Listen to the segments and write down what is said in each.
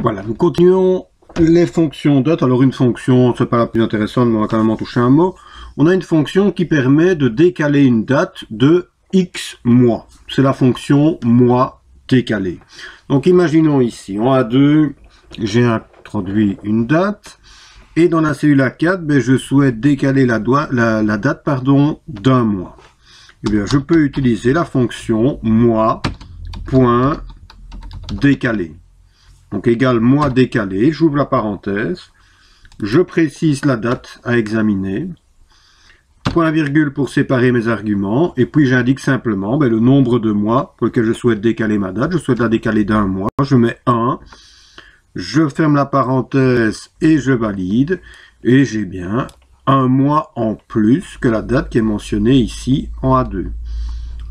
Voilà, nous continuons les fonctions date. Alors une fonction, c'est pas la plus intéressante, mais on va quand même en toucher un mot. On a une fonction qui permet de décaler une date de X mois. C'est la fonction mois décalé. Donc imaginons ici, en A2, j'ai introduit une date. Et dans la cellule A4, ben, je souhaite décaler la date d'un mois. Eh bien, je peux utiliser la fonction mois.décalé. Donc égale mois décalé, j'ouvre la parenthèse, je précise la date à examiner, point virgule pour séparer mes arguments, et puis j'indique simplement le nombre de mois pour lequel je souhaite décaler ma date. Je souhaite la décaler d'un mois, je mets 1, je ferme la parenthèse et je valide, et j'ai bien un mois en plus que la date qui est mentionnée ici en A2.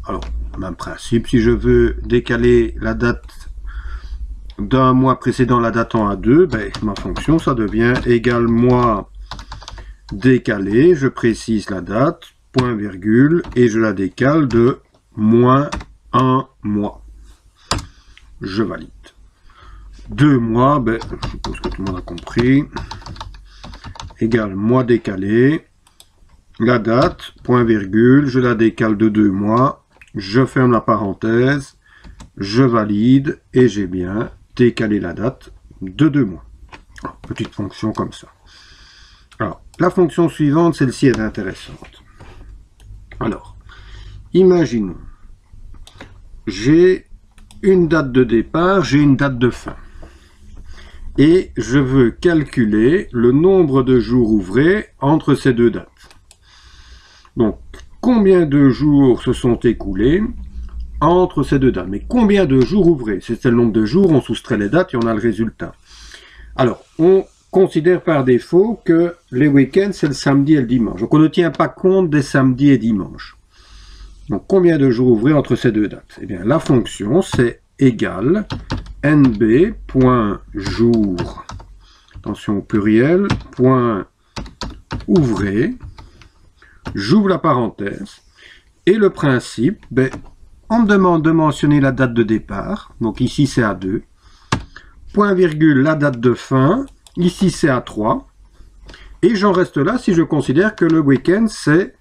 Alors, même principe, si je veux décaler la date d'un mois précédant la date en A2, ben, ma fonction, ça devient égal mois décalé, je précise la date, point virgule, et je la décale de moins 1 mois. Je valide. 2 mois, ben, je suppose que tout le monde a compris, égale mois décalé, la date, point virgule, je la décale de 2 mois, je ferme la parenthèse, je valide, et j'ai bien décalé la date de 2 mois. Petite fonction comme ça. Alors, la fonction suivante, celle-ci est intéressante. Alors, imaginons, j'ai une date de départ, j'ai une date de fin. Et je veux calculer le nombre de jours ouvrés entre ces deux dates. Donc, combien de jours se sont écoulés entre ces deux dates? Mais combien de jours ouvrés? C'est le nombre de jours, on soustrait les dates et on a le résultat. Alors, on considère par défaut que les week-ends, c'est le samedi et le dimanche. Donc, on ne tient pas compte des samedis et dimanches. Donc, combien de jours ouvrés entre ces deux dates? Eh bien, la fonction, c'est égal nb.jour, attention au pluriel, point ouvré, j'ouvre la parenthèse, et le principe, ben, on me demande de mentionner la date de départ, donc ici c'est A2, point virgule la date de fin, ici c'est A3, et j'en reste là si je considère que le week-end c'est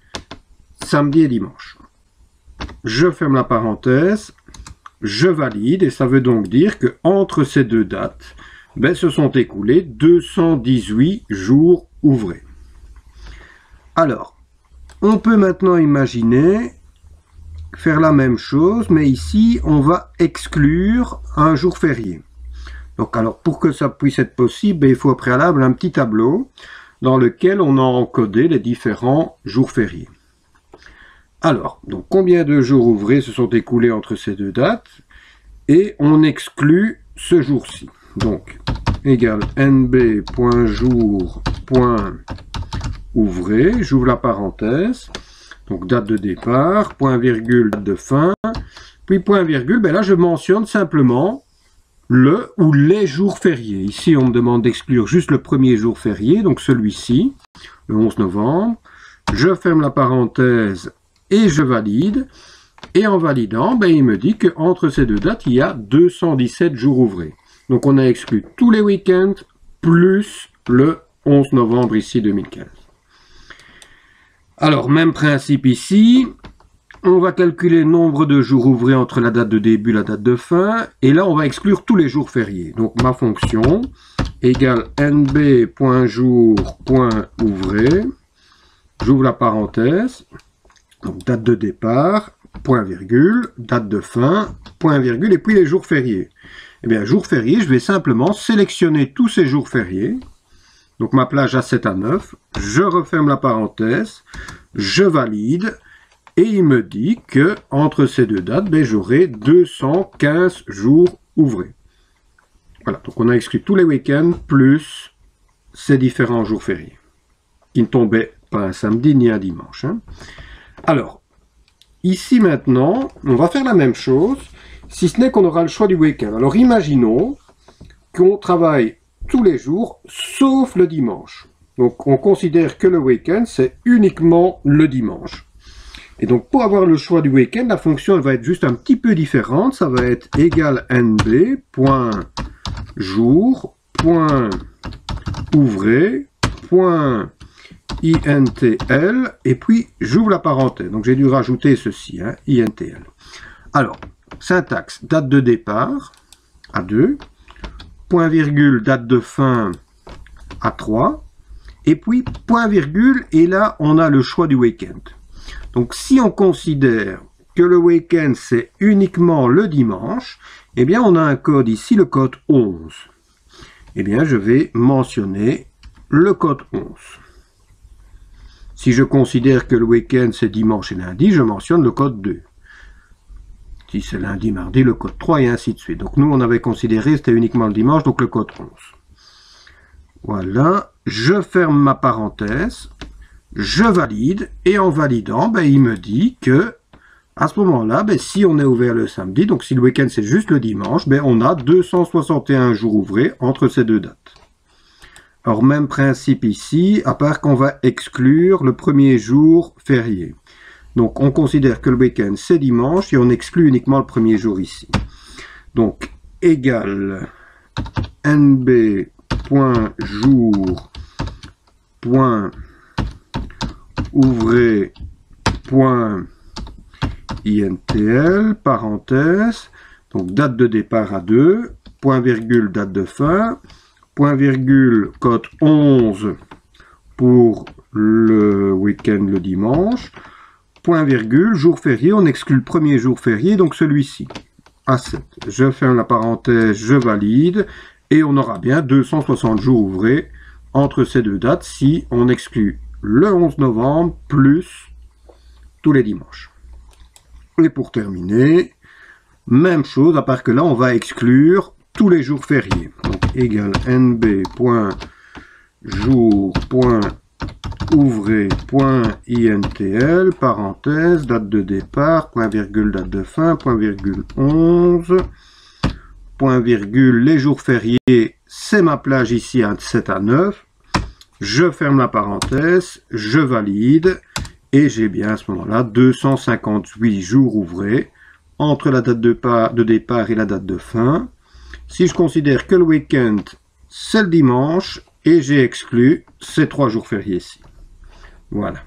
samedi et dimanche. Je ferme la parenthèse, je valide, et ça veut donc dire que entre ces deux dates, ben, se sont écoulés 218 jours ouvrés. Alors, on peut maintenant imaginer faire la même chose, mais ici, on va exclure un jour férié. Donc, alors, pour que ça puisse être possible, il faut au préalable un petit tableau dans lequel on a encodé les différents jours fériés. Alors, donc combien de jours ouvrés se sont écoulés entre ces deux dates? Et on exclut ce jour-ci. Donc, égal nb.jour.ouvré, j'ouvre la parenthèse, donc date de départ, point virgule, date de fin, puis point virgule, ben là je mentionne simplement le ou les jours fériés. Ici on me demande d'exclure juste le premier jour férié, donc celui-ci, le 11 novembre. Je ferme la parenthèse et je valide. Et en validant, ben, il me dit qu'entre ces deux dates, il y a 217 jours ouvrés. Donc on a exclu tous les week-ends, plus le 11 novembre ici 2015. Alors, même principe ici, on va calculer le nombre de jours ouvrés entre la date de début et la date de fin, et là on va exclure tous les jours fériés. Donc ma fonction égale nb.jour.ouvré, j'ouvre la parenthèse, donc date de départ, point virgule, date de fin, point virgule, et puis les jours fériés. Eh bien, jours fériés, je vais simplement sélectionner tous ces jours fériés. Donc ma plage a 7 à 9, je referme la parenthèse, je valide, et il me dit que entre ces deux dates, ben, j'aurai 215 jours ouvrés. Voilà, donc on a exclu tous les week-ends plus ces différents jours fériés, qui ne tombaient pas un samedi ni un dimanche. Hein. Alors, ici maintenant, on va faire la même chose, si ce n'est qu'on aura le choix du week-end. Alors imaginons qu'on travaille tous les jours, sauf le dimanche. Donc on considère que le week-end, c'est uniquement le dimanche. Et donc pour avoir le choix du week-end, la fonction elle va être juste un petit peu différente. Ça va être égal nb.jour.week jour, point, ouvrez, point, INTL, et puis j'ouvre la parenthèse. Donc j'ai dû rajouter ceci, hein, INTL. Alors, syntaxe, date de départ, à 2, point virgule, date de fin, à 3, et puis point virgule, et là on a le choix du week-end. Donc si on considère que le week-end c'est uniquement le dimanche, eh bien on a un code ici, le code 11. Eh bien je vais mentionner le code 11. Si je considère que le week-end c'est dimanche et lundi, je mentionne le code 2. Si c'est lundi, mardi, le code 3 et ainsi de suite. Donc nous on avait considéré que c'était uniquement le dimanche, donc le code 11. Voilà, je ferme ma parenthèse, je valide, et en validant, ben, il me dit que à ce moment-là, ben, si on est ouvert le samedi, donc si le week-end c'est juste le dimanche, ben, on a 261 jours ouvrés entre ces deux dates. Alors même principe ici, à part qu'on va exclure le premier jour férié. Donc on considère que le week-end c'est dimanche et on exclut uniquement le premier jour ici. Donc égal nb.jour.ouvrez.intl, parenthèse, donc date de départ à 2, point virgule date de fin, point virgule code 11 pour le week-end le dimanche, point virgule jour férié, on exclut le premier jour férié, donc celui-ci, à 7. Je ferme la parenthèse, je valide, et on aura bien 260 jours ouvrés entre ces deux dates si on exclut le 11 novembre plus tous les dimanches. Et pour terminer, même chose, à part que là on va exclure tous les jours fériés. Donc égal nb.jour.ouvrez.intl, parenthèse, date de départ, point virgule, date de fin, point virgule 11, point virgule, les jours fériés, c'est ma plage ici à 7 à 9. Je ferme la parenthèse, je valide, et j'ai bien à ce moment-là 258 jours ouvrés entre la date de départ et la date de fin. Si je considère que le week-end c'est le dimanche, et j'ai exclu ces 3 jours fériés ici. Voilà.